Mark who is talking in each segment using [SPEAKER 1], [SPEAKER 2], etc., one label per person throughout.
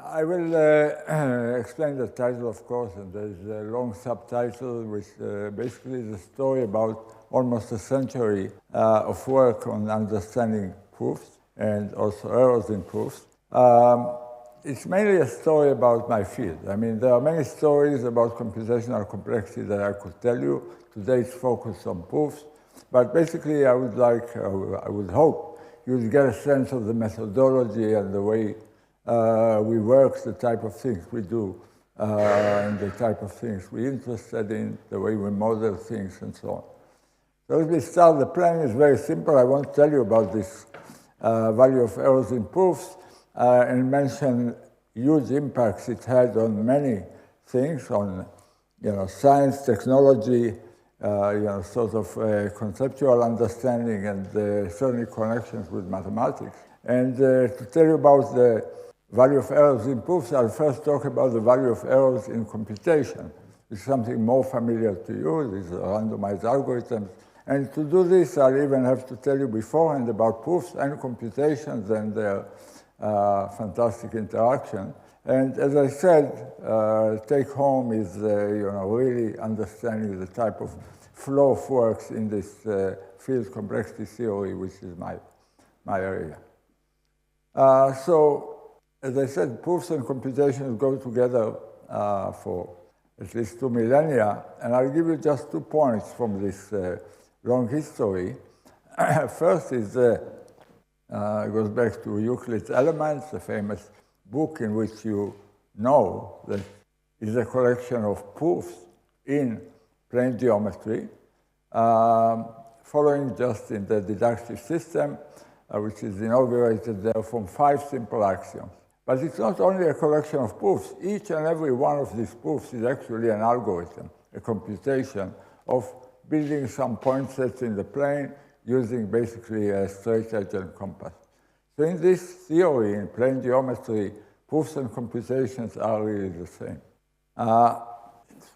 [SPEAKER 1] I will explain the title, of course, and there's a long subtitle, which basically is a story about almost a century of work on understanding proofs and also errors in proofs. It's mainly a story about my field. I mean, there are many stories about computational complexity that I could tell you. Today it's focused on proofs, but basically I would hope you would get a sense of the methodology and the way we work, the type of things we do, and the type of things we're interested in, the way we model things, and so on. So let me start. The plan is very simple. I won't tell you about this value of errors in proofs and mention huge impacts it had on many things, on science, technology, sort of conceptual understanding, and certainly connections with mathematics. And to tell you about the value of errors in proofs, I'll first talk about the value of errors in computation. It's something more familiar to you. These are randomized algorithms. And to do this, I'll even have to tell you beforehand about proofs and computations and their fantastic interaction. And as I said, take home is really understanding the type of flow of works in this field complexity theory, which is my area. So, as I said, proofs and computations go together for at least 2 millennia, and I'll give you just 2 points from this long history. First is it goes back to Euclid's Elements, the famous book in which you know that is a collection of proofs in plane geometry, following just in the deductive system, which is inaugurated there from 5 simple axioms. But it's not only a collection of proofs. Each and every one of these proofs is actually an algorithm, a computation of building some point sets in the plane using basically a straight edge and compass. So in this theory, in plane geometry, proofs and computations are really the same.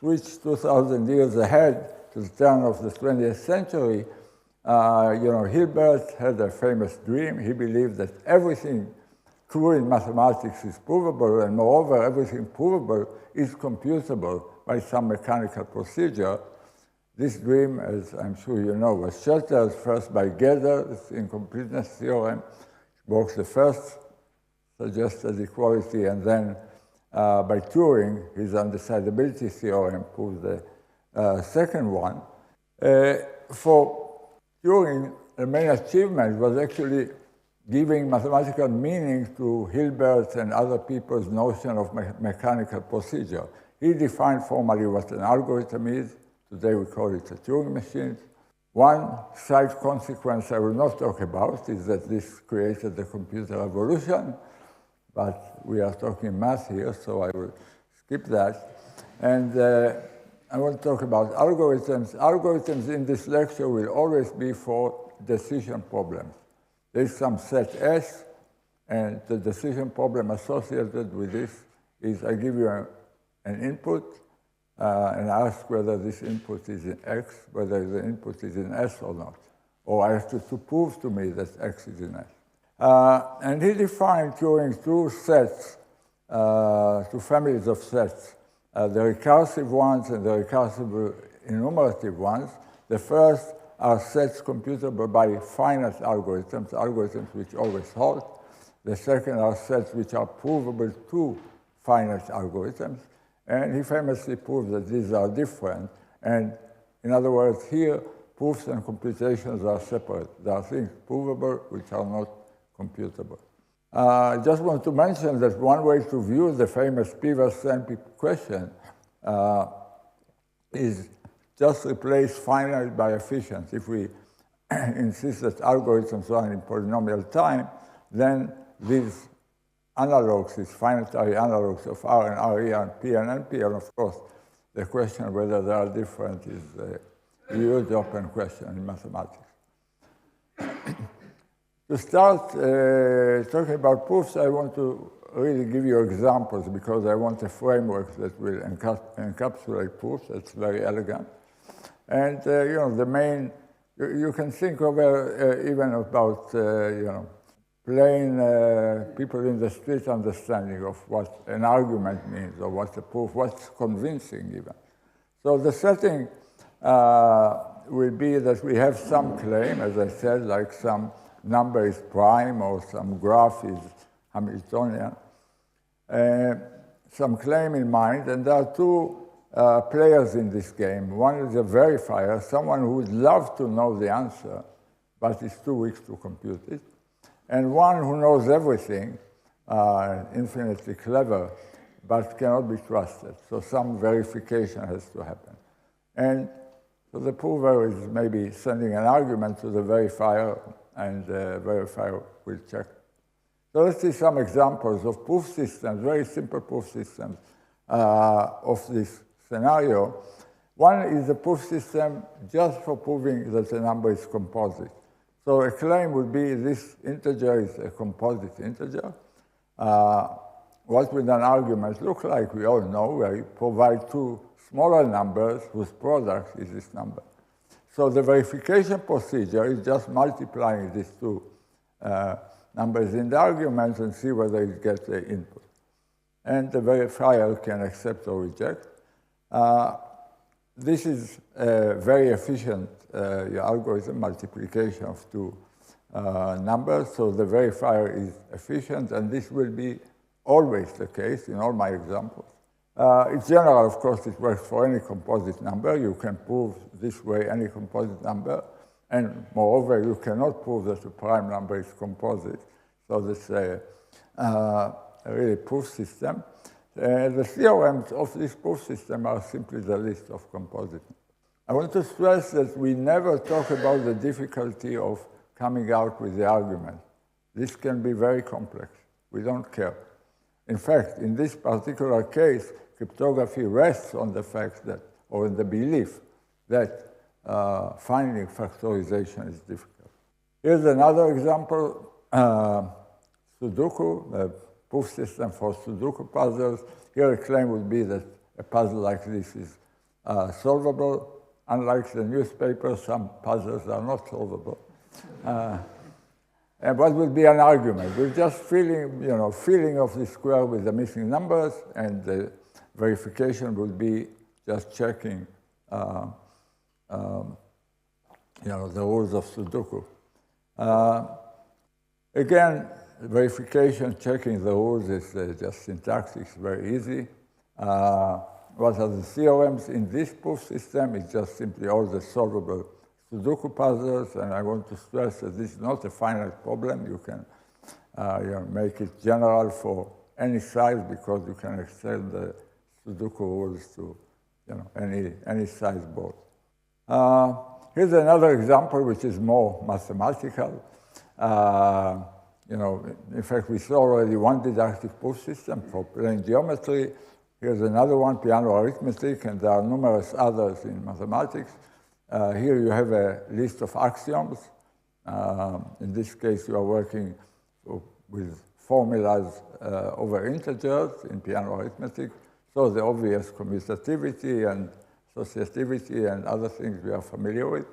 [SPEAKER 1] Switch 2,000 years ahead to the turn of the 20th century, Hilbert had a famous dream. He believed that everything true in mathematics is provable, and moreover, everything provable is computable by some mechanical procedure. This dream, as I'm sure you know, was shattered first by Gödel's incompleteness theorem, which the first suggested equality, and then by Turing, his undecidability theorem proved the second one. For Turing, the main achievement was actually giving mathematical meaning to Hilbert and other people's notion of mechanical procedure. He defined formally what an algorithm is. Today we call it a Turing machine. One side consequence I will not talk about is that this created the computer revolution, but we are talking math here, so I will skip that. And I want to talk about algorithms. Algorithms in this lecture will always be for decision problems. There's some set S, and the decision problem associated with this is I give you an input, and I ask whether this input is in X, whether the input is in S or not. Or I have to prove to me that X is in S. And he defined Turing 2 sets, 2 families of sets, the recursive ones and the recursive enumerative ones. The first are sets computable by finite algorithms, algorithms which always hold. The second are sets which are provable to finite algorithms. And he famously proved that these are different. And in other words, here, proofs and computations are separate. There are things provable which are not computable. I just want to mention that one way to view the famous P versus NP question is just replace finite by efficient. If we insist that algorithms run in polynomial time, then these analogs, these finitary analogs of R and RE and P and NP, and of course, the question whether they are different is a huge open question in mathematics. To start talking about proofs, I want to really give you examples because I want a framework that will encapsulate proofs. It's very elegant. And the main, you can think of even about plain people in the street understanding of what an argument means or what's a proof, what's convincing even. So the setting will be that we have some claim, as I said, like some number is prime or some graph is Hamiltonian, some claim in mind, and there are two players in this game. One is a verifier, someone who would love to know the answer, but is too weak to compute it, and one who knows everything, infinitely clever, but cannot be trusted. So some verification has to happen. And so the prover is maybe sending an argument to the verifier, and the verifier will check. So let's see some examples of proof systems, very simple proof systems of this scenario. One is a proof system just for proving that a number is composite. So a claim would be this integer is a composite integer. What would an argument look like? We all know where you provide two smaller numbers whose product is this number. So the verification procedure is just multiplying these two numbers in the argument and see whether it gets the input. And the verifier can accept or reject. This is a very efficient algorithm, multiplication of two numbers. So the verifier is efficient, and this will be always the case in all my examples. In general, of course, it works for any composite number. You can prove this way any composite number. And moreover, you cannot prove that a prime number is composite. So this is a really proof system. The theorems of this proof system are simply the list of composite numbers. I want to stress that we never talk about the difficulty of coming out with the argument. This can be very complex. We don't care. In fact, in this particular case, cryptography rests on the fact that, or in the belief that finding factorization is difficult. Here's another example, Sudoku, a proof system for Sudoku puzzles. Here a claim would be that a puzzle like this is solvable. Unlike the newspaper, some puzzles are not solvable. And what would be an argument? We're just filling of the square with the missing numbers, and the verification would be just checking the rules of Sudoku. Again, verification, checking the rules is just syntactics, very easy. What are the theorems in this proof system? It's just simply all the solvable Sudoku puzzles, and I want to stress that this is not a finite problem. You can make it general for any size because you can extend the Sudoku rules to any size board. Here's another example which is more mathematical. In fact, we saw already one deductive proof system for plain geometry. Here's another one, piano arithmetic, and there are numerous others in mathematics. Here you have a list of axioms. In this case, you are working with formulas over integers in piano arithmetic. So the obvious commutativity and associativity and other things we are familiar with.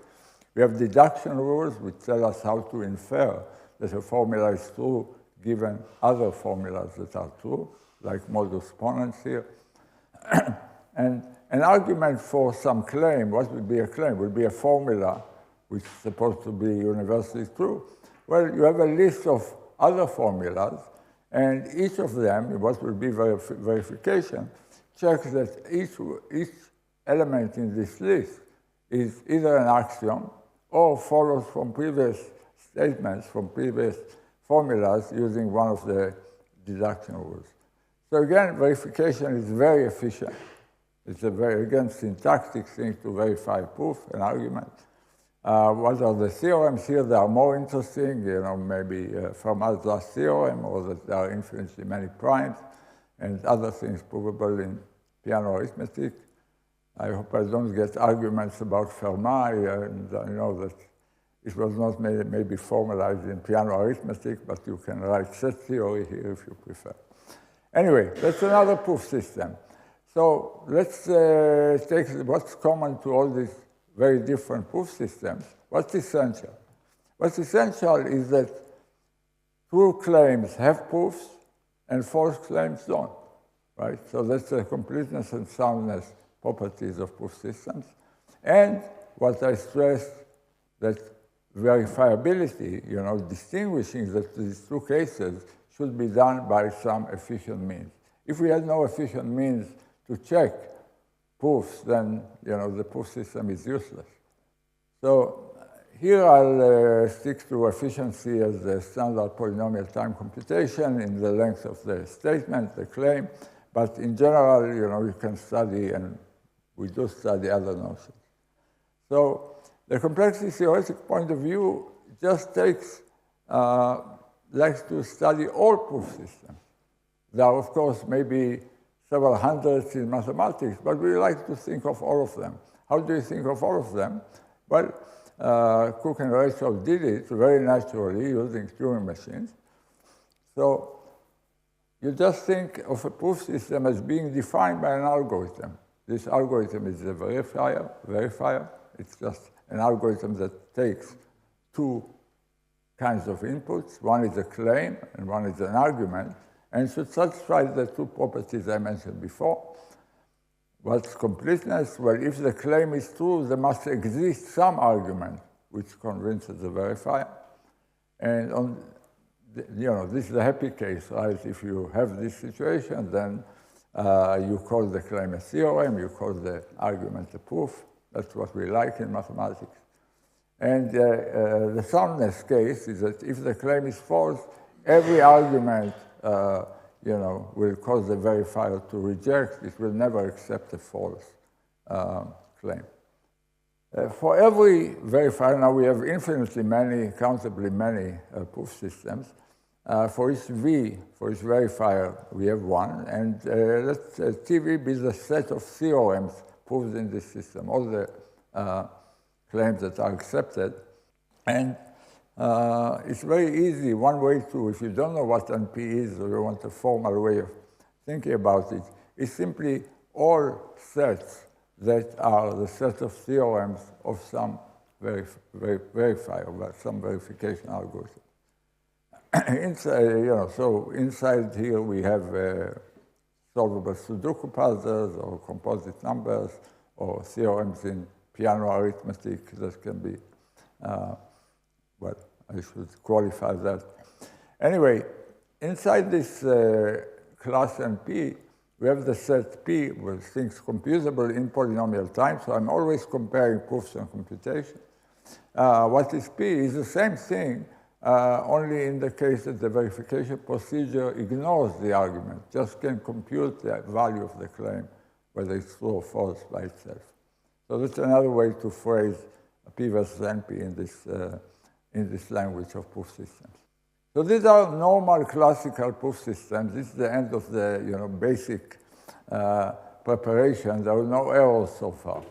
[SPEAKER 1] We have deduction rules which tell us how to infer that a formula is true given other formulas that are true, like modus ponens here. And an argument for some claim, what would be a claim? Would be a formula which is supposed to be universally true. Well, you have a list of other formulas, and each of them, what will be verification, checks that each element in this list is either an axiom or follows from previous statements, from previous formulas using one of the deduction rules. So again, verification is very efficient. It's a very, again, syntactic thing to verify proof, an argument. What are the theorems here? They are more interesting, maybe Fermat's last theorem, or that there are infinitely many primes, and other things provable in piano arithmetic. I hope I don't get arguments about Fermat, and I know that it was not maybe formalized in piano arithmetic, but you can write set theory here if you prefer. Anyway, that's another proof system. So let's take what's common to all these very different proof systems. What's essential? What's essential is that true claims have proofs and false claims don't, right? So that's the completeness and soundness properties of proof systems. And what I stressed, that verifiability, distinguishing these two cases should be done by some efficient means. If we had no efficient means to check proofs, then the proof system is useless. So here I'll stick to efficiency as the standard polynomial time computation in the length of the statement, the claim. But in general, you can study, and we do study other notions. So the complexity theoretic point of view just likes to study all proof systems. There are, of course, maybe several hundreds in mathematics, but we like to think of all of them. How do you think of all of them? Well, Cook and Rachel did it very naturally using Turing machines. So you just think of a proof system as being defined by an algorithm. This algorithm is a verifier. It's just an algorithm that takes two kinds of inputs. One is a claim, and one is an argument, and should satisfy the two properties I mentioned before. What's completeness? Well, if the claim is true, there must exist some argument which convinces the verifier. And this is a happy case, right? If you have this situation, then you call the claim a theorem, you call the argument a proof. That's what we like in mathematics. And the soundness case is that if the claim is false, every argument will cause the verifier to reject. It will never accept a false claim. For every verifier, now we have infinitely many, countably many proof systems. For each V, for each verifier, we have one. And let TV be the set of theorems proved in this system, all the claims that are accepted. And it's very easy. One way to, if you don't know what NP is, or you want a formal way of thinking about it, is simply all sets that are the set of theorems of some verifier, some verification algorithm. Inside, so inside here we have solvable Sudoku puzzles or composite numbers or theorems in piano arithmetic that can be, well, I should qualify that. Anyway, inside this class NP, we have the set P with things computable in polynomial time, so I'm always comparing proofs and computation. What is P is the same thing, only in the case that the verification procedure ignores the argument, just can compute the value of the claim, whether it's true or false by itself. So that's another way to phrase P versus NP in this language of proof systems. So these are normal classical proof systems. This is the end of the basic preparation. There were no errors so far.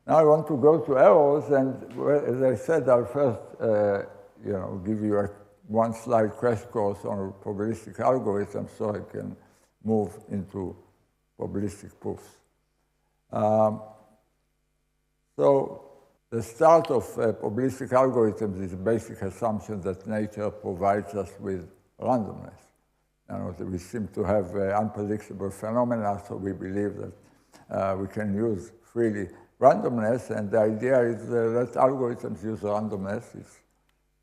[SPEAKER 1] Now I want to go to errors, and as I said, I'll first give you a one-slide crash course on probabilistic algorithms so I can move into probabilistic proofs. So the start of probabilistic algorithms is a basic assumption that nature provides us with randomness. We seem to have unpredictable phenomena, so we believe that we can use freely randomness, and the idea is that algorithms use randomness.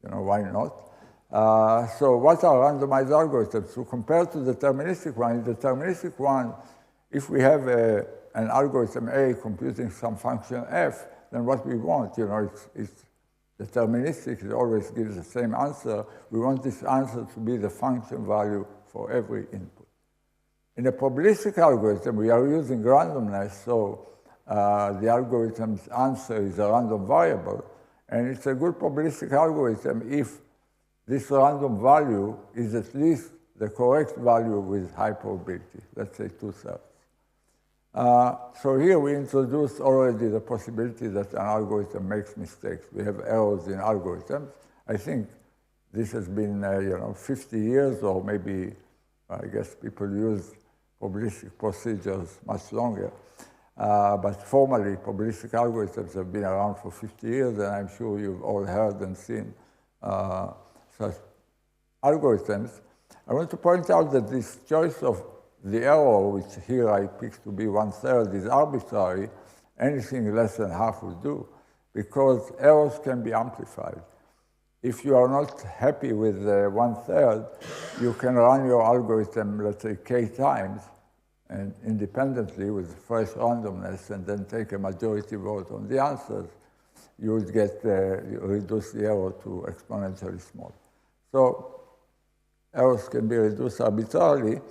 [SPEAKER 1] Why not? So what are randomized algorithms? So compared to the deterministic one, in the deterministic one, if we have an algorithm A computing some function f, then what we want, it's deterministic, it always gives the same answer. We want this answer to be the function value for every input. In a probabilistic algorithm, we are using randomness, so the algorithm's answer is a random variable, and it's a good probabilistic algorithm if this random value is at least the correct value with high probability, let's say 2/3. So here we introduced already the possibility that an algorithm makes mistakes. We have errors in algorithms. I think this has been 50 years, or maybe, I guess people use probabilistic procedures much longer. But formally, probabilistic algorithms have been around for 50 years, and I'm sure you've all heard and seen such algorithms, I want to point out that this choice of the error, which here I picked to be 1/3, is arbitrary. Anything less than half will do, because errors can be amplified. If you are not happy with 1/3, you can run your algorithm, let's say, k times, and independently with fresh randomness, and then take a majority vote on the answers. You would get reduce the error to exponentially small. So errors can be reduced arbitrarily.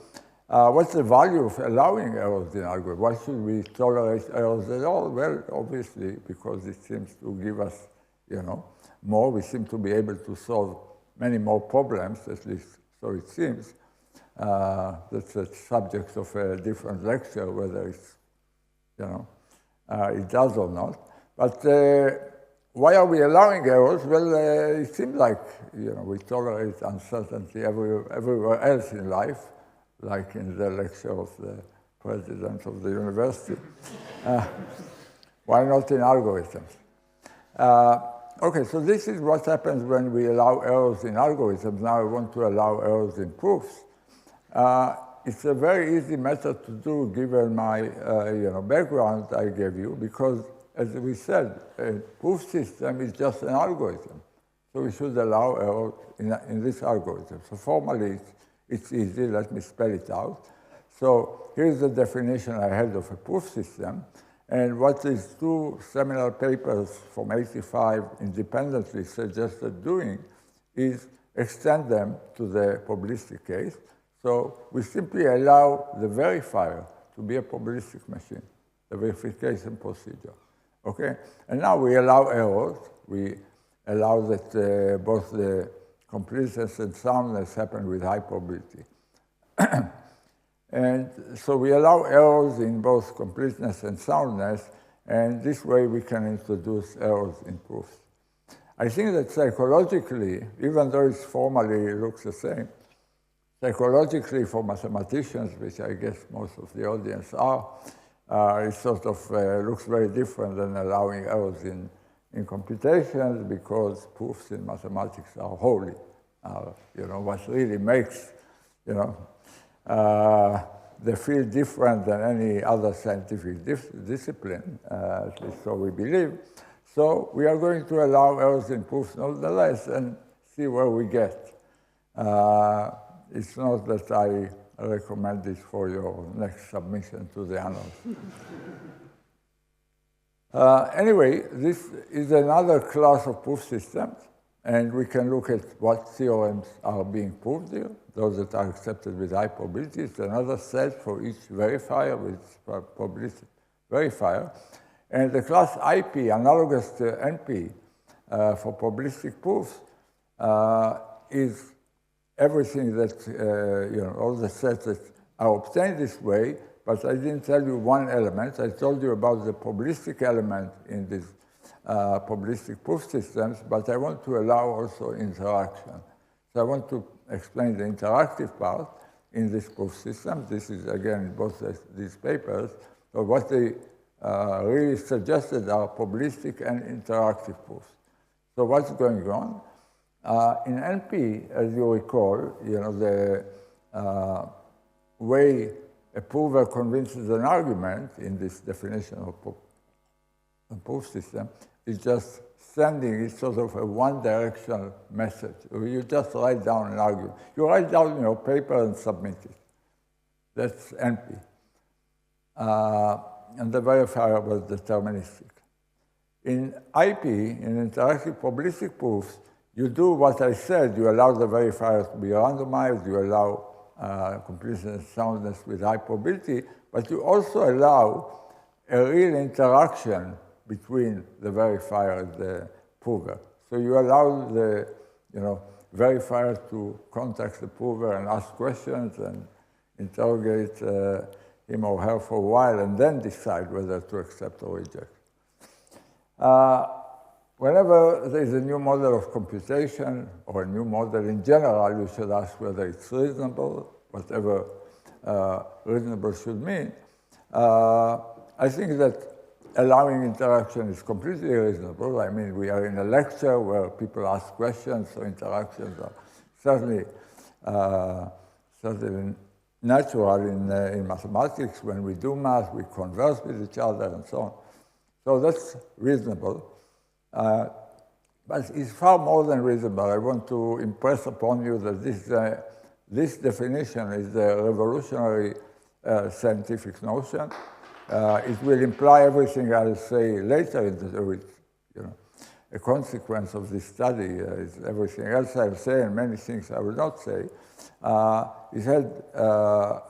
[SPEAKER 1] What's the value of allowing errors in algorithms? Why should we tolerate errors at all? Well, obviously, because it seems to give us, more. We seem to be able to solve many more problems, at least so it seems. That's the subject of a different lecture, whether it's, it does or not. But why are we allowing errors? Well, it seems like, we tolerate uncertainty everywhere else in life, like in the lecture of the president of the university. Why not in algorithms? Okay, so this is what happens when we allow errors in algorithms. Now I want to allow errors in proofs. It's a very easy method to do, given my background I gave you, because, as we said, a proof system is just an algorithm. So we should allow errors in this algorithm. So formally, it's easy. Let me spell it out. So here's the definition I had of a proof system. And what these two seminal papers from '85 independently suggested doing is extend them to the probabilistic case. So we simply allow the verifier to be a probabilistic machine, the verification procedure. Okay? And now we allow errors. We allow that both the completeness and soundness happen with high probability. And so we allow errors in both completeness and soundness, and this way we can introduce errors in proofs. I think that psychologically, even though it formally looks the same, psychologically for mathematicians, which I guess most of the audience are, it sort of looks very different than allowing errors in computations, because proofs in mathematics are holy. What really makes, the field different than any other scientific discipline, at least so we believe. So we are going to allow errors in proofs nonetheless and see where we get. It's not that I recommend this for your next submission to the annals. Anyway, this is another class of proof systems, and we can look at what theorems are being proved here, those that are accepted with high probability. It's another set for each verifier with probabilistic verifier. And the class IP, analogous to NP for probabilistic proofs, is everything that, all the sets that are obtained this way, but I didn't tell you one element. I told you about the probabilistic element in these probabilistic proof systems, but I want to allow also interaction. So I want to explain the interactive part in this proof system. This is, again, in both these papers. So what they really suggested are probabilistic and interactive proofs. So what's going on? In NP, as you recall, the way a prover convinces an argument in this definition of a proof system is just sending it sort of a one-directional message. You just write down an argument. You write down your paper and submit it. That's NP. And the verifier was deterministic. In IP, in interactive probabilistic proofs, you do what I said. You allow the verifiers to be randomized. You allow completeness and soundness with high probability, but you also allow a real interaction between the verifier and the prover. So you allow the verifier to contact the prover and ask questions and interrogate him or her for a while, and then decide whether to accept or reject. Whenever there is a new model of computation or a new model in general, you should ask whether it's reasonable, whatever reasonable should mean. I think that allowing interaction is completely reasonable. I mean, we are in a lecture where people ask questions, so interactions are certainly certainly natural in mathematics. When we do math, we converse with each other and so on. So that's reasonable. But it's far more than reasonable. I want to impress upon you that this definition is a revolutionary scientific notion. It will imply everything I'll say later in the week. A consequence of this study is everything else I'll say and many things I will not say. It had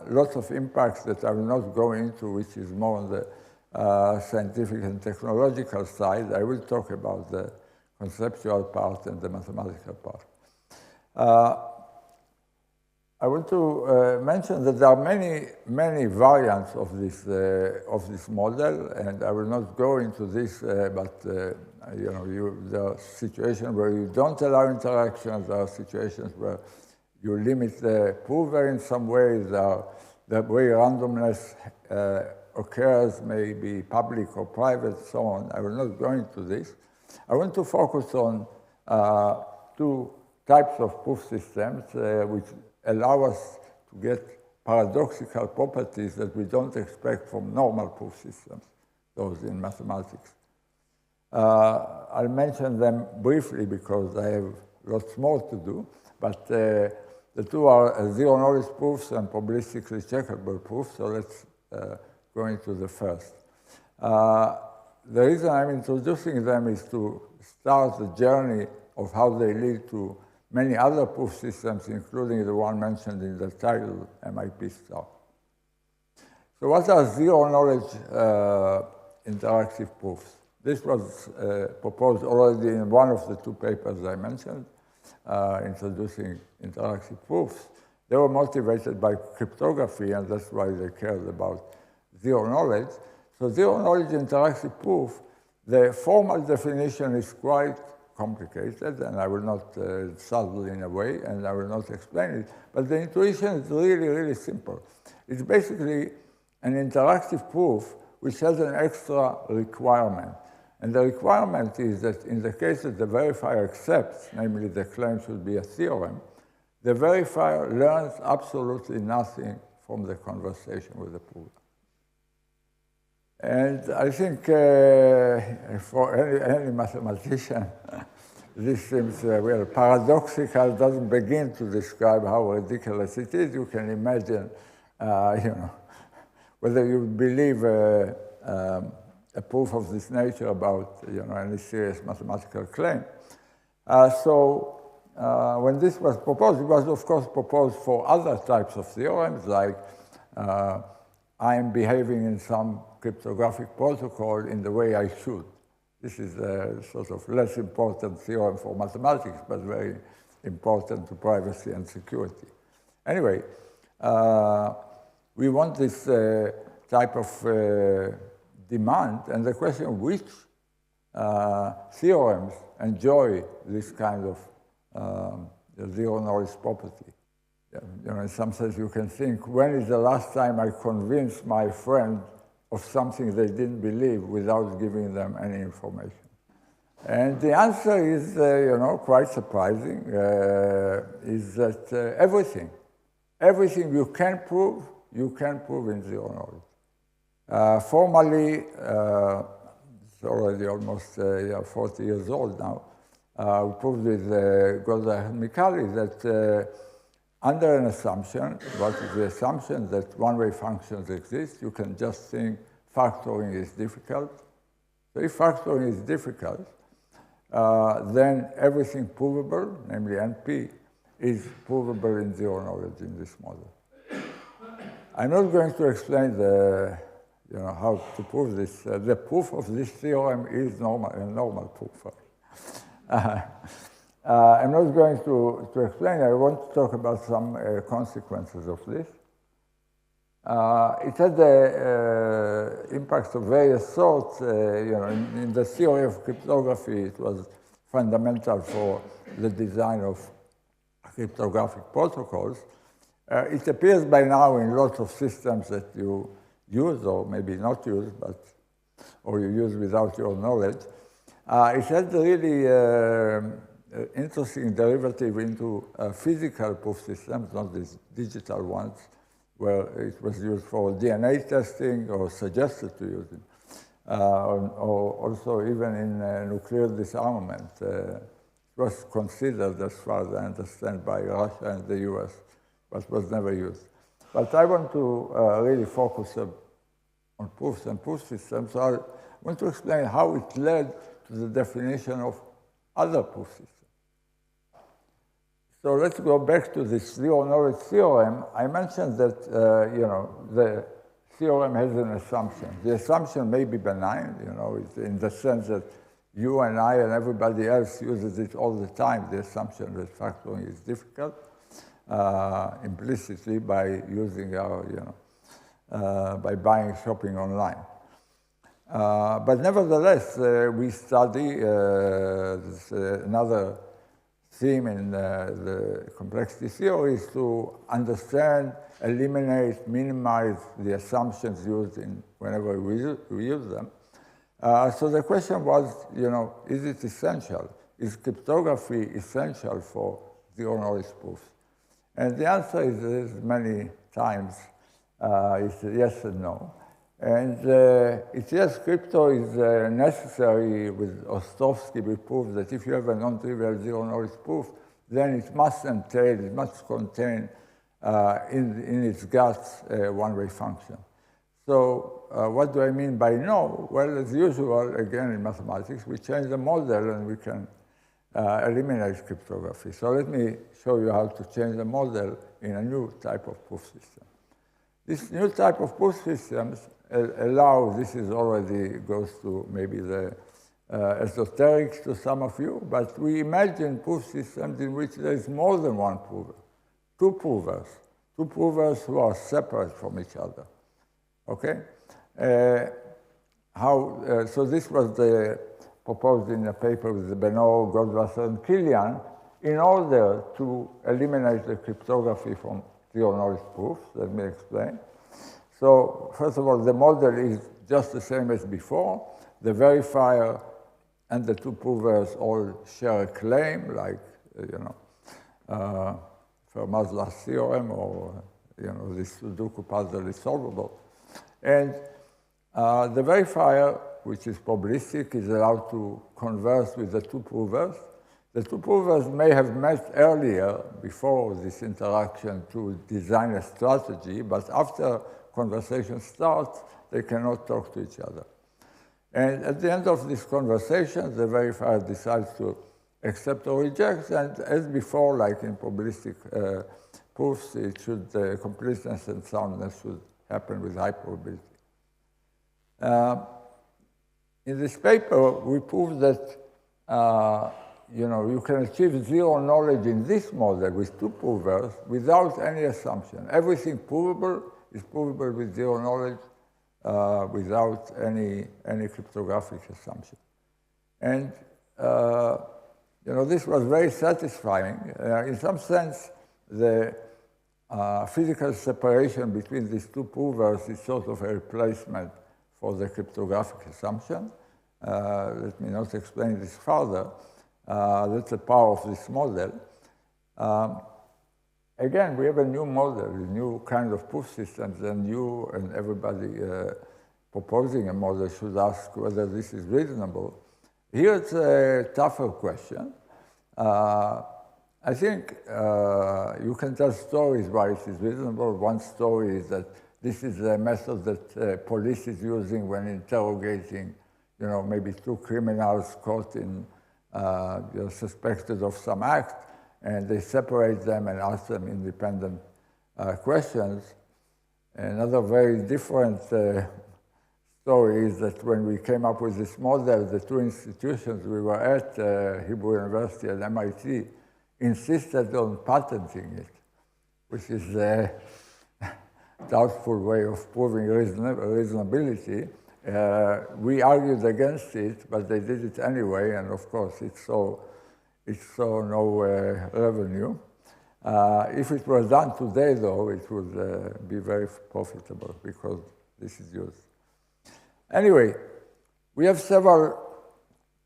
[SPEAKER 1] lots of impacts that I will not go into, which is more on the scientific and technological side. I will talk about the conceptual part and the mathematical part. I want to mention that there are many variants of this model, and I will not go into this, but there are situations where you don't allow interactions. There are situations where you limit the prover in some ways. The way randomness occurs may be public or private, so on. I will not go into this. I want to focus on two types of proof systems which allow us to get paradoxical properties that we don't expect from normal proof systems, those in mathematics. I'll mention them briefly because I have lots more to do, but the two are zero-knowledge proofs and probabilistically checkable proofs, so let's go into the first. The reason I'm introducing them is to start the journey of how they lead to many other proof systems, including the one mentioned in the title, MIP star. So what are zero-knowledge interactive proofs? This was proposed already in one of the two papers I mentioned, introducing interactive proofs. They were motivated by cryptography, and that's why they cared about zero-knowledge. So zero-knowledge interactive proof, the formal definition is quite complicated, and I will not subtle in a way, and I will not explain it. But the intuition is really, really simple. It's basically an interactive proof which has an extra requirement. And the requirement is that in the case that the verifier accepts, namely the claim should be a theorem, the verifier learns absolutely nothing from the conversation with the prover. And I think for any mathematician, this seems well paradoxical, doesn't begin to describe how ridiculous it is. You can imagine, whether you believe a proof of this nature about any serious mathematical claim. When this was proposed, it was of course proposed for other types of theorems, like I am behaving in some cryptographic protocol in the way I should. This is a sort of less important theorem for mathematics, but very important to privacy and security. Anyway, we want this type of demand, and the question which theorems enjoy this kind of zero-knowledge property. In some sense, you can think, when is the last time I convinced my friend of something they didn't believe without giving them any information? And the answer is, quite surprising, is that everything you can prove in zero-knowledge. Formally, it's already almost 40 years old now, we proved with Goldreich and Micali that under an assumption, what is the assumption that one-way functions exist, you can just think factoring is difficult. So if factoring is difficult, then everything provable, namely NP, is provable in zero-knowledge in this model. I'm not going to explain how to prove this. The proof of this theorem is a normal proof. I'm not going to explain. I want to talk about some consequences of this. It had impacts of various sorts. In the theory of cryptography, it was fundamental for the design of cryptographic protocols. It appears by now in lots of systems that you use, or maybe not use, or you use without your knowledge. It had really interesting derivative into physical proof systems, not these digital ones, where it was used for DNA testing or suggested to use it, or also even in nuclear disarmament. It was considered, as far as I understand, by Russia and the US, but was never used. But I want to really focus on proofs and proof systems. So I want to explain how it led to the definition of other proof systems. So let's go back to this zero-knowledge theorem. I mentioned that the theorem has an assumption. The assumption may be benign, it's in the sense that you and I and everybody else uses it all the time. The assumption that factoring is difficult, implicitly by using our, by buying shopping online. But nevertheless, we study another theme in the complexity theory is to understand, eliminate, minimize the assumptions used in whenever we use them. So the question was, is it essential? Is cryptography essential for zero-knowledge proofs? And the answer is many times, is yes and no. And it's yes, crypto is necessary. With Ostrovsky, we proved that if you have a non-trivial zero-knowledge proof, then it must entail, it must contain in its guts a one-way function. So what do I mean by no? Well, as usual, again, in mathematics, we change the model and we can eliminate cryptography. So let me show you how to change the model in a new type of proof system. This new type of proof systems allow, this is already goes to maybe the esoterics to some of you, but we imagine proof systems in which there is more than one prover, two provers who are separate from each other, okay? So this was proposed in a paper with Benoit, Goldwasser, and Kilian in order to eliminate the cryptography from zero-knowledge proofs. Let me explain. So first of all, the model is just the same as before. The verifier and the two provers all share a claim, like, Fermat's last theorem, or, this Sudoku puzzle is solvable. And the verifier, which is probabilistic, is allowed to converse with the two provers. The two provers may have met earlier, before this interaction, to design a strategy, but after conversation starts, they cannot talk to each other. And at the end of this conversation, the verifier decides to accept or reject, and as before, like in probabilistic proofs, it should, completeness and soundness should happen with high probability. In this paper, we proved that you can achieve zero knowledge in this model with two provers without any assumption. Everything provable is provable with zero knowledge without any cryptographic assumption. And this was very satisfying. In some sense, the physical separation between these two provers is sort of a replacement for the cryptographic assumption. Let me not explain this further. That's the power of this model. Again, we have a new model, a new kind of proof systems, and you and everybody proposing a model should ask whether this is reasonable. Here it's a tougher question. I think you can tell stories why it is reasonable. One story is that this is a method that police is using when interrogating, maybe two criminals caught in, suspected of some act, and they separate them and ask them independent questions. Another very different story is that when we came up with this model, the two institutions we were at, Hebrew University and MIT, insisted on patenting it, which is a doubtful way of proving reasonability. We argued against it, but they did it anyway, and of course it saw no revenue. If it was done today, though, it would be very profitable because this is used. Anyway, we have several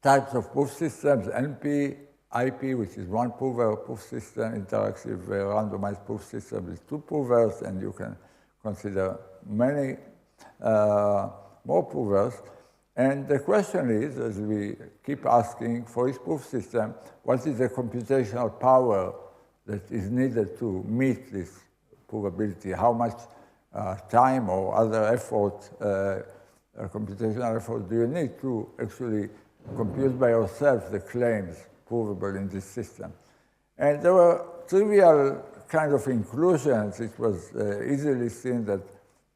[SPEAKER 1] types of proof systems, NP, IP, which is one prover proof system, interactive randomized proof system with two provers, and you can consider many more provers. And the question is, as we keep asking for each proof system, what is the computational power that is needed to meet this provability? How much time or other effort, computational effort, do you need to actually compute by yourself the claims provable in this system? And there were trivial kind of inclusions. It was easily seen that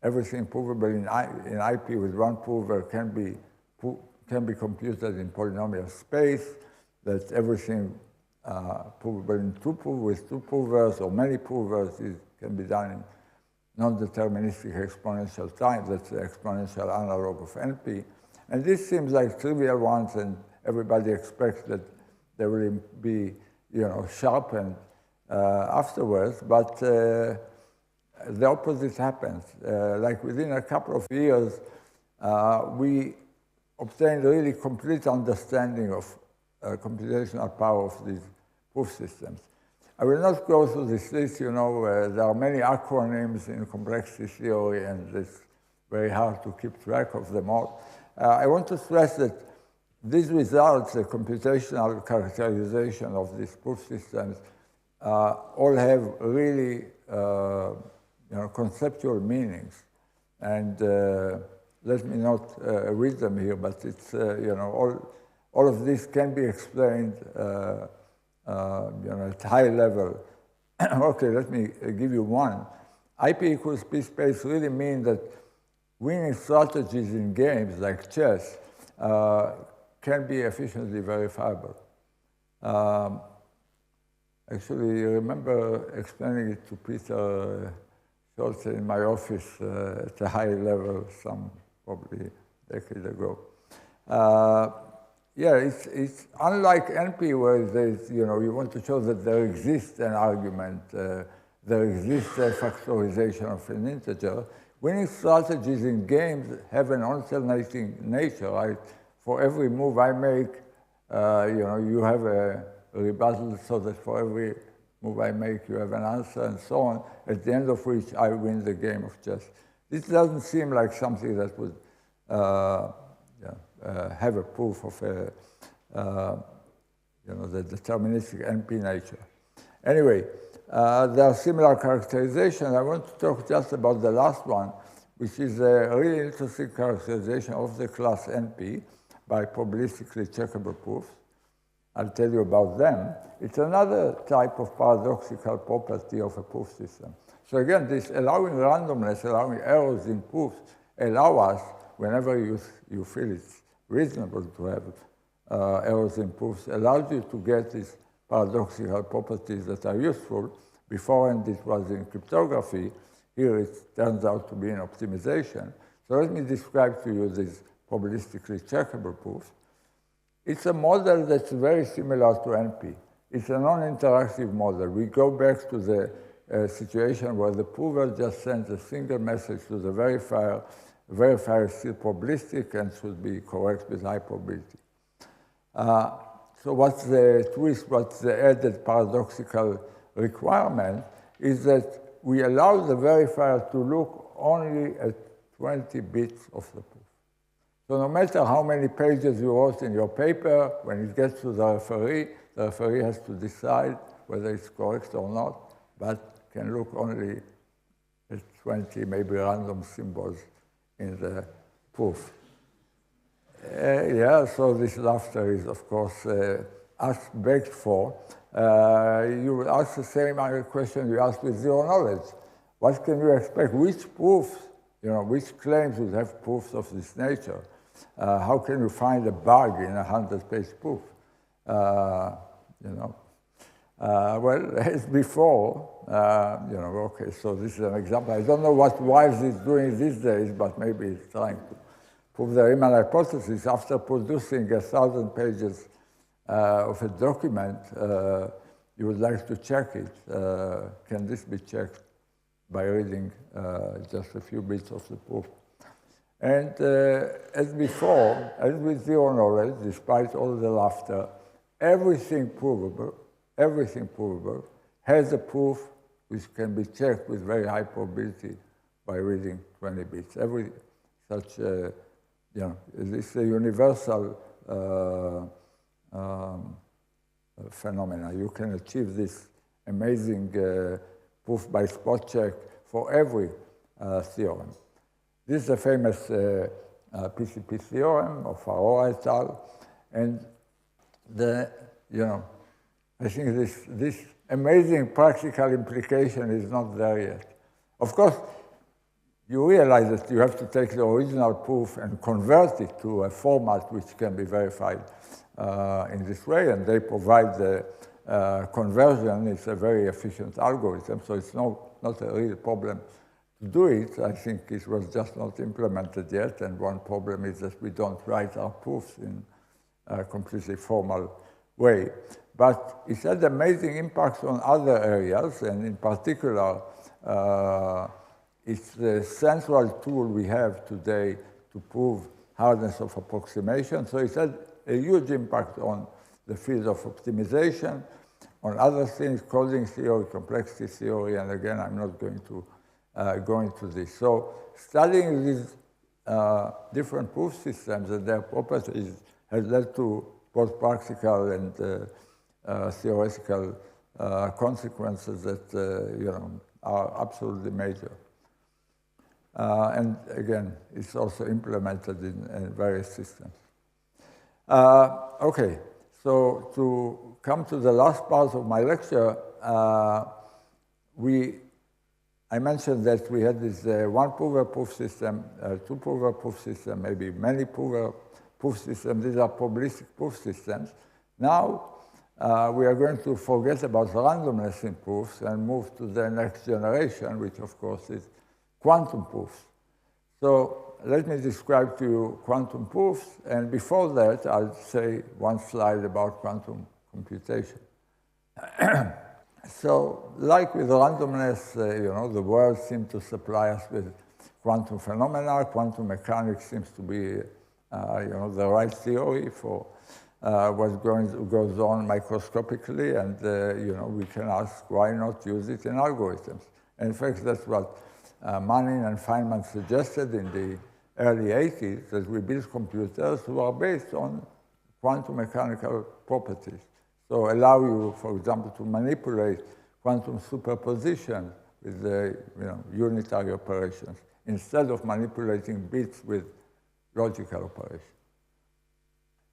[SPEAKER 1] everything provable in IP with one prover can be computed in polynomial space, that everything provable in with two provers or many provers can be done in non-deterministic exponential time. That's the exponential analog of NP. And this seems like trivial ones, and everybody expects that they will be, sharpened afterwards. But the opposite happens. Like within a couple of years, we obtained really complete understanding of computational power of these proof systems. I will not go through this list. There are many acronyms in complexity theory, and it's very hard to keep track of them all. I want to stress that these results, the computational characterization of these proof systems, all have really conceptual meanings. And let me not read them here, but it's, all of this can be explained at high level. Okay, let me give you one. IP equals P space really mean that winning strategies in games like chess can be efficiently verifiable. Actually, I remember explaining it to Peter Schulze in my office at a high level probably a decade ago. Yeah, it's unlike NP, where there's, you want to show that there exists an argument, there exists a factorization of an integer. Winning strategies in games have an alternating nature, right? For every move I make, you have a rebuttal, so that for every move I make, you have an answer, and so on, at the end of which I win the game of chess. This doesn't seem like something that would have a proof of the deterministic NP nature. Anyway, there are similar characterizations. I want to talk just about the last one, which is a really interesting characterization of the class NP by probabilistically checkable proofs. I'll tell you about them. It's another type of paradoxical property of a proof system. So again, this allowing randomness, allowing errors in proofs, allow us, whenever you feel it's reasonable to have errors in proofs, allows you to get these paradoxical properties that are useful. Beforehand, it was in cryptography. Here, it turns out to be in optimization. So let me describe to you these probabilistically checkable proofs. It's a model that's very similar to NP. It's a non-interactive model. We go back to the situation where the prover just sends a single message to the verifier. The verifier is still probabilistic and should be correct with high probability. So what's the twist, what's the added paradoxical requirement is that we allow the verifier to look only at 20 bits of the proof. So no matter how many pages you wrote in your paper, when it gets to the referee has to decide whether it's correct or not, but can look only at 20 maybe random symbols in the proof. Yeah, so this laughter is, of course, begged for. You will ask the same question you asked with zero knowledge. What can you expect? Which proofs, which claims would have proofs of this nature? How can you find a bug in a 100-page proof? Well, as before, okay, so this is an example. I don't know what Wiles is doing these days, but maybe he's trying to prove the Riemann hypothesis. After producing 1,000 pages of a document, you would like to check it. Can this be checked by reading just a few bits of the proof? And as before, as with zero knowledge, despite all the laughter, everything provable has a proof which can be checked with very high probability by reading 20 bits. Every such, this is a universal phenomena. You can achieve this amazing proof by spot check for every theorem. This is a famous PCP theorem of Aurora et al. And I think this amazing practical implication is not there yet. Of course, you realize that you have to take the original proof and convert it to a format which can be verified in this way, and they provide the conversion. It's a very efficient algorithm, so it's not a real problem to do it. I think it was just not implemented yet, and one problem is that we don't write our proofs in a completely formal way. But it had amazing impacts on other areas, and in particular, it's the central tool we have today to prove hardness of approximation. So it had a huge impact on the field of optimization, on other things, coding theory, complexity theory, and again, I'm not going to go into this. So studying these different proof systems and their properties has led to both practical and theoretical consequences that are absolutely major. And again, it's also implemented in various systems. Okay, so to come to the last part of my lecture, I mentioned that we had this one prover proof system, two prover proof system, maybe many prover proof systems. These are probabilistic proof systems. Now, we are going to forget about randomness in proofs and move to the next generation, which of course is quantum proofs. So let me describe to you quantum proofs, and before that, I'll say one slide about quantum computation. So, like with randomness, the world seems to supply us with quantum phenomena. Quantum mechanics seems to be, the right theory for what goes on microscopically, and we can ask why not use it in algorithms. And in fact, that's what Manning and Feynman suggested in the early 80s, that we build computers who are based on quantum mechanical properties. So allow you, for example, to manipulate quantum superposition with the unitary operations instead of manipulating bits with logical operations.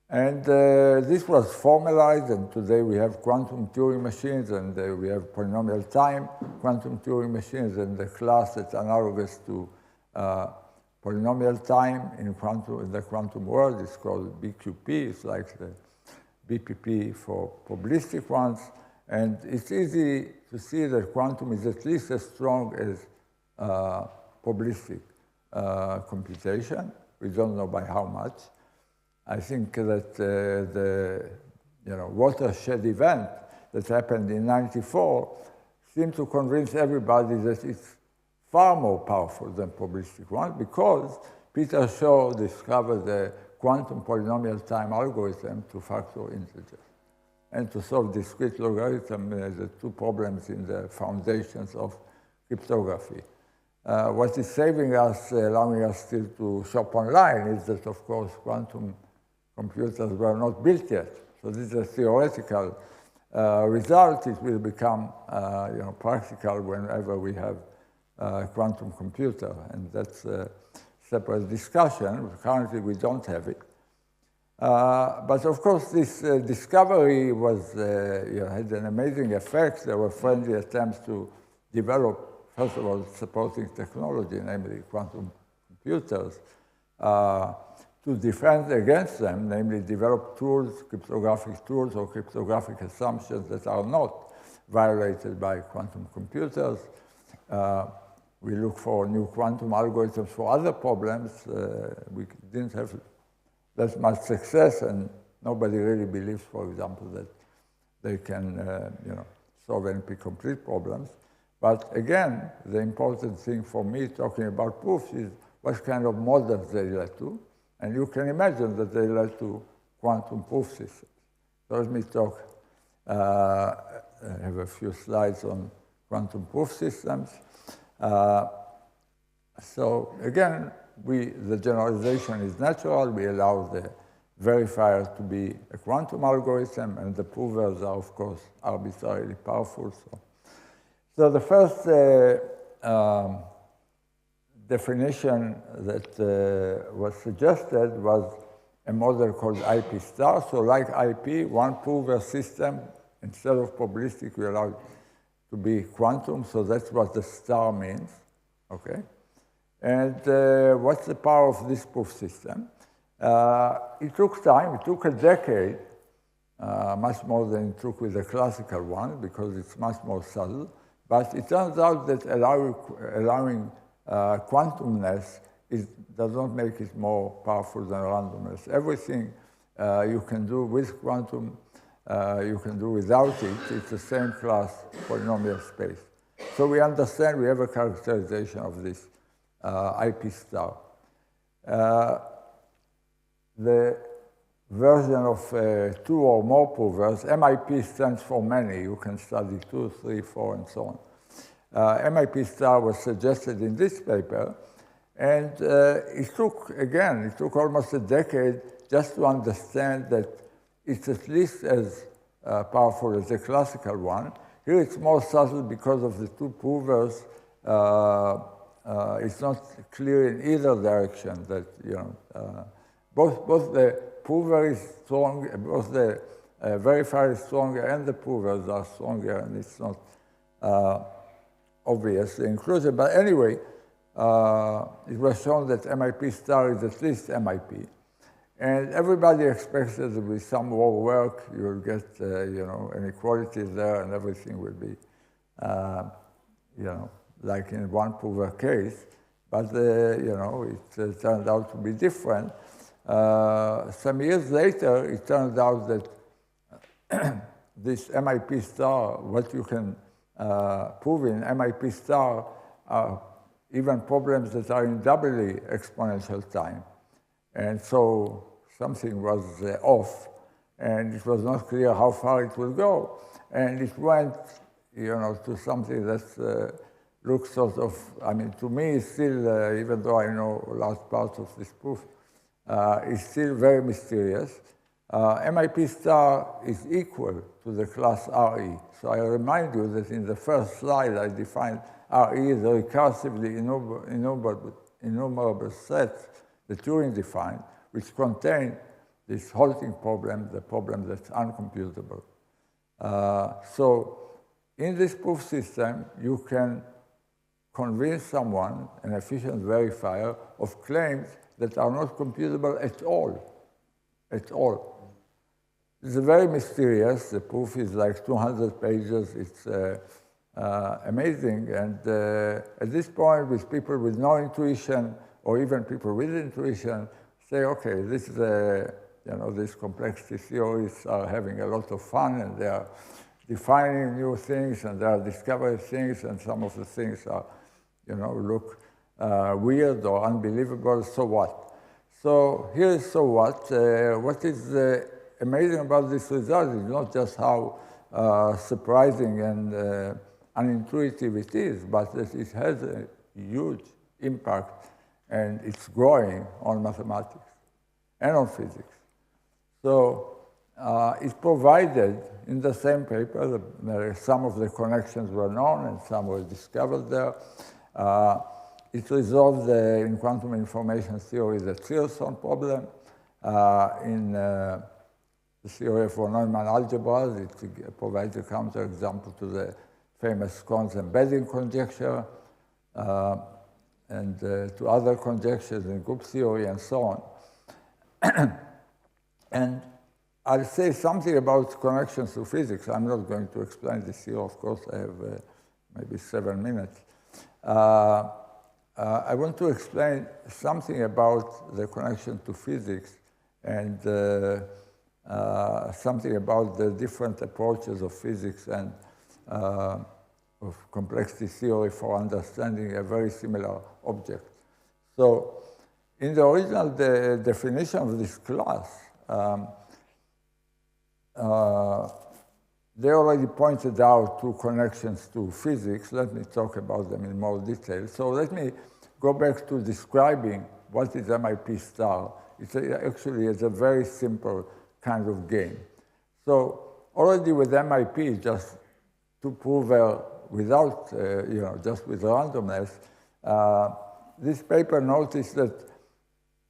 [SPEAKER 1] And this was formalized, and today we have quantum Turing machines, and we have polynomial time quantum Turing machines, and the class that's analogous to polynomial time in the quantum world is called BQP. It's like the BPP for probabilistic ones. And it's easy to see that quantum is at least as strong as probabilistic computation. We don't know by how much. I think that the watershed event that happened in '94 seemed to convince everybody that it's far more powerful than probabilistic one, because Peter Shaw discovered the quantum polynomial time algorithm to factor integers and to solve discrete logarithm, the two problems in the foundations of cryptography. What is saving us, allowing us still to shop online, is that, of course, quantum computers were not built yet. So this is a theoretical result. It will become practical whenever we have a quantum computer, and that's a separate discussion. Currently, we don't have it. But of course, this discovery was had an amazing effect. There were friendly attempts to develop, first of all, supporting technology, namely quantum computers, to defend against them, namely develop tools, cryptographic tools or cryptographic assumptions that are not violated by quantum computers. We look for new quantum algorithms for other problems. We didn't have that much success, and nobody really believes, for example, that they can solve NP-complete problems. But again, the important thing for me talking about proofs is what kind of models they led to. And you can imagine that they led to quantum proof systems. So let me talk, I have a few slides on quantum proof systems. So again, the generalization is natural. We allow the verifier to be a quantum algorithm, and the provers are, of course, arbitrarily powerful. So the first definition that was suggested was a model called IP star. So like IP, one prover system, instead of probabilistic, we allow it to be quantum. So that's what the star means, okay? And what's the power of this proof system? It took time. It took a decade, much more than it took with the classical one, because it's much more subtle. But it turns out that allowing quantumness does not make it more powerful than randomness. Everything you can do with quantum, you can do without it. It's the same class polynomial space. So we understand we have a characterization of this IP star. The version of 2 or more provers, MIP stands for many. You can study 2, 3, 4, and so on. MIP star was suggested in this paper, and it took almost a decade just to understand that it's at least as powerful as the classical one. Here it's more subtle because of the two provers. It's not clear in either direction that, both the prover is strong, both the verifier is stronger and the provers are stronger, and it's not obvious, the inclusion. But anyway, it was shown that MIP star is at least MIP. And everybody expects that with some more work, you'll get, inequalities there, and everything will be, like in one prover case. But, it turned out to be different. Some years later, it turned out that this MIP star, what you can prove in MIP star, are even problems that are in doubly exponential time. And so something was off, and it was not clear how far it will go. And it went, to something that looks sort of, to me, still, even though I know large parts of this proof, is still very mysterious. MIP star is equal to the class RE. So I remind you that in the first slide, I defined RE as a recursively innumerable set that Turing defined, which contain this halting problem, the problem that's uncomputable. So in this proof system, you can convince someone, an efficient verifier, of claims that are not computable at all, It's very mysterious. The proof is like 200 pages. It's amazing. And at this point, with people with no intuition, or even people with intuition, say, okay, this is these complexity theories are having a lot of fun, and they are defining new things, and they are discovering things, and some of the things are, look weird or unbelievable. So what? So here is so what. What is amazing about this result is not just how surprising and unintuitive it is, but that it has a huge impact, and it's growing on mathematics and on physics. So it's provided in the same paper. Some of the connections were known and some were discovered there. It resolved in quantum information theory the Pearson problem. In the theory for Neumann algebras, it provides a counterexample to the famous Cohn's embedding conjecture, and to other conjectures in group theory and so on. And I'll say something about connections to physics. I'm not going to explain this here, of course. I have maybe 7 minutes. I want to explain something about the connection to physics and something about the different approaches of physics and of complexity theory for understanding a very similar object. So in the original definition of this class, they already pointed out two connections to physics. Let me talk about them in more detail. So let me go back to describing what is MIP star. Actually, it's a very simple kind of game. So already with MIP, just to prove without, just with randomness, this paper noticed that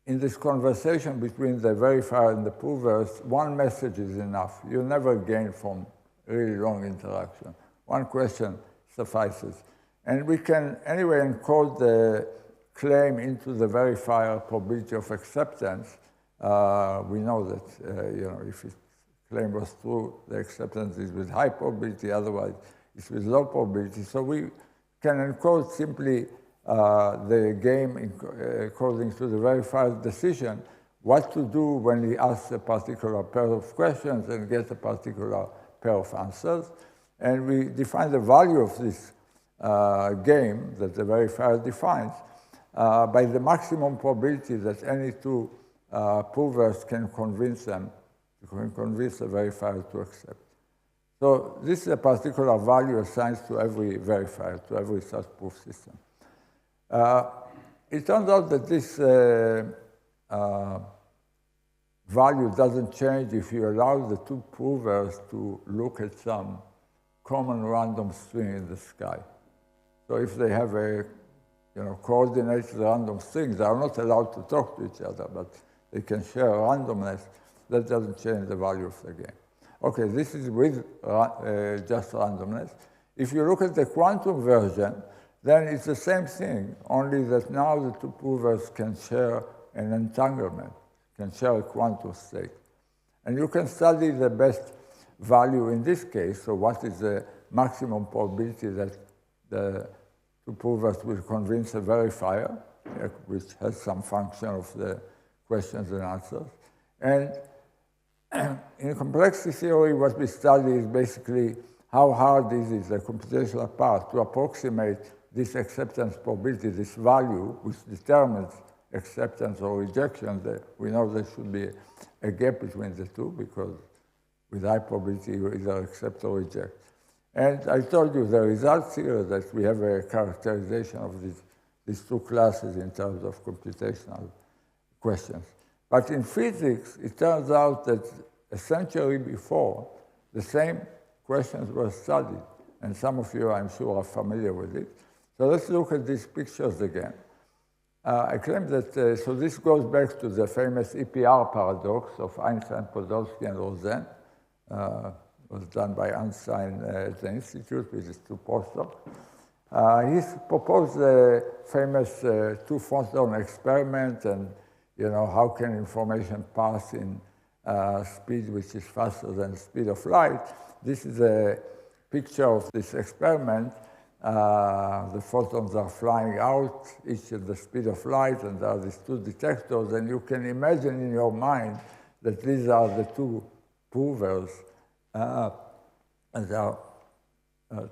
[SPEAKER 1] in this conversation between the verifier and the provers, one message is enough. You never gain from really long interaction. One question suffices. And we can anyway encode the claim into the verifier probability of acceptance. We know that if its claim was true, the acceptance is with high probability, otherwise it's with low probability. So we can encode simply the game according to the verifier's decision what to do when he asks a particular pair of questions and gets a particular pair of answers. And we define the value of this game that the verifier defines by the maximum probability that any two provers can convince the verifier to accept. So this is a particular value assigned to every verifier, to every such proof system. It turns out that this value doesn't change if you allow the two provers to look at some common random string in the sky. So if they have a coordinated random string, they are not allowed to talk to each other, but they can share randomness. That doesn't change the value of the game. Okay, this is with just randomness. If you look at the quantum version, then it's the same thing, only that now the two provers can share an entanglement, can share a quantum state. And you can study the best value in this case, so what is the maximum probability that the two provers will convince a verifier, which has some function of the questions and answers. And in complexity theory, what we study is basically how hard is it, the computational part, to approximate this acceptance probability, this value, which determines acceptance or rejection. We know there should be a gap between the two, because with high probability, you either accept or reject. And I told you the results here that we have a characterization of these two classes in terms of computational questions. But in physics, it turns out that a century before, the same questions were studied. And some of you, I'm sure, are familiar with it. So let's look at these pictures again. I claim that, so this goes back to the famous EPR paradox of Einstein, Podolsky, and Rosen. Was done by Einstein at the Institute with his two postdocs. He proposed the famous two-photon experiment, and how can information pass in speed which is faster than the speed of light. This is a picture of this experiment. The photons are flying out, each at the speed of light, and there are these two detectors, and you can imagine in your mind that these are the two provers, and they are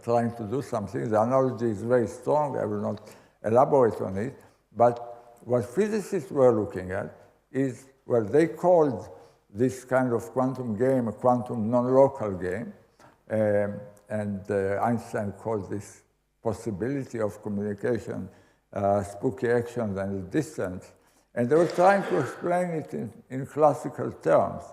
[SPEAKER 1] trying to do something. The analogy is very strong. I will not elaborate on it. But what physicists were looking at is, well, they called this kind of quantum game a quantum non-local game. And Einstein called this possibility of communication spooky actions and distance. And they were trying to explain it in classical terms.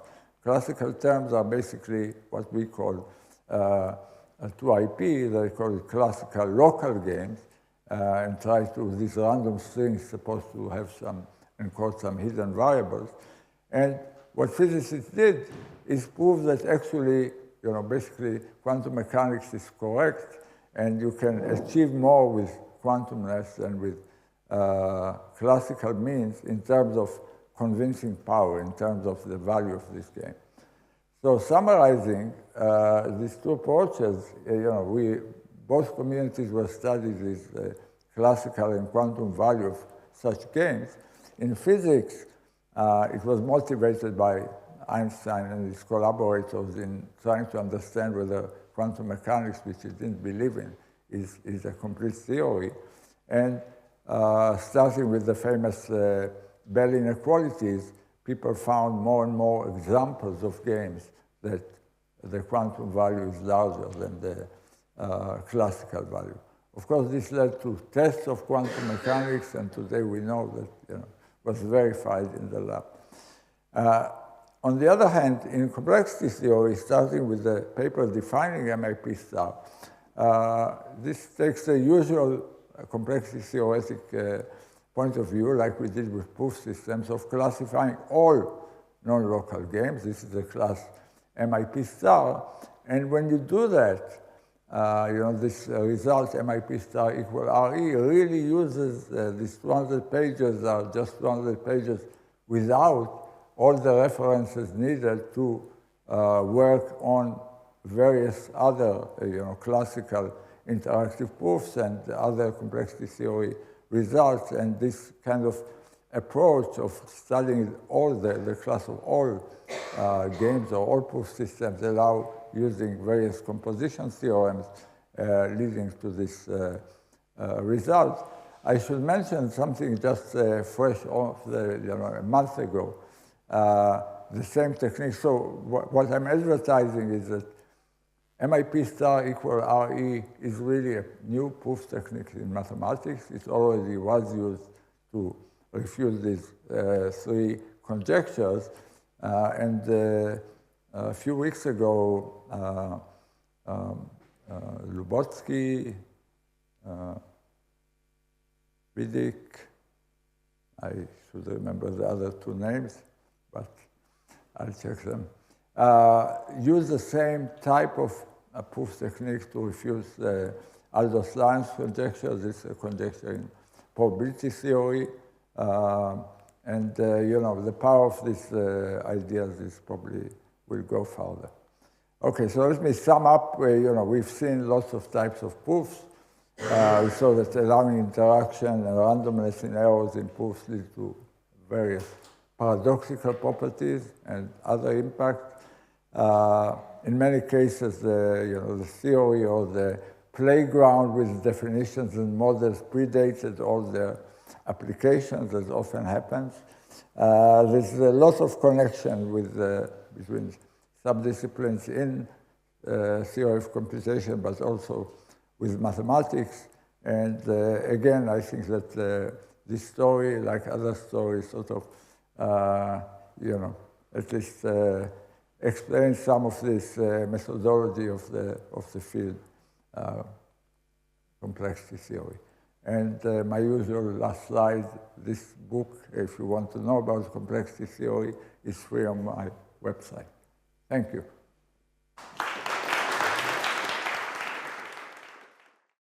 [SPEAKER 1] Classical terms are basically what we call 2IP. They call it classical local games, and try to, these random strings supposed to have encode some hidden variables. And what physicists did is prove that actually, basically quantum mechanics is correct, and you can achieve more with quantumness than with classical means in terms of convincing power, in terms of the value of this game. So summarizing these two approaches, both communities were studying this classical and quantum value of such games. In physics, it was motivated by Einstein and his collaborators in trying to understand whether quantum mechanics, which he didn't believe in, is a complete theory. And starting with the famous Bell inequalities, people found more and more examples of games that the quantum value is larger than the classical value. Of course, this led to tests of quantum mechanics, and today we know that it was verified in the lab. On the other hand, in complexity theory, starting with the paper defining MIP star, this takes the usual complexity theoretic point of view, like we did with proof systems, of classifying all non-local games. This is the class MIP star. And when you do that, this result, MIP star equal RE, really uses these 200 pages are just 200 pages without all the references needed to work on various other classical interactive proofs and other complexity theory results. And this kind of approach of studying all the class of all games or all proof systems allow using various composition theorems leading to this result. I should mention something just fresh off a month ago. The same technique. So what I'm advertising is that MIP star equal RE is really a new proof technique in mathematics. It already was used to refute these three conjectures. And a few weeks ago, Lubotsky, Vidic, I should remember the other two names, but I'll check them, use the same type of proof technique to refute Aldous Lyons conjecture. This is a conjecture in probability theory. And the power of these ideas is probably will go further. Okay, so let me sum up. We've seen lots of types of proofs. We saw that allowing interaction and randomness in errors in proofs lead to various paradoxical properties and other impacts. In many cases, the theory or the playground with definitions and models predated all their applications, as often happens. There's a lot of connection with, between subdisciplines in theory of computation, but also with mathematics. And again, I think that this story, like other stories, sort of, at least explains some of this methodology of the field, complexity theory. And my usual last slide, this book, if you want to know about complexity theory, is free on my website. Thank you.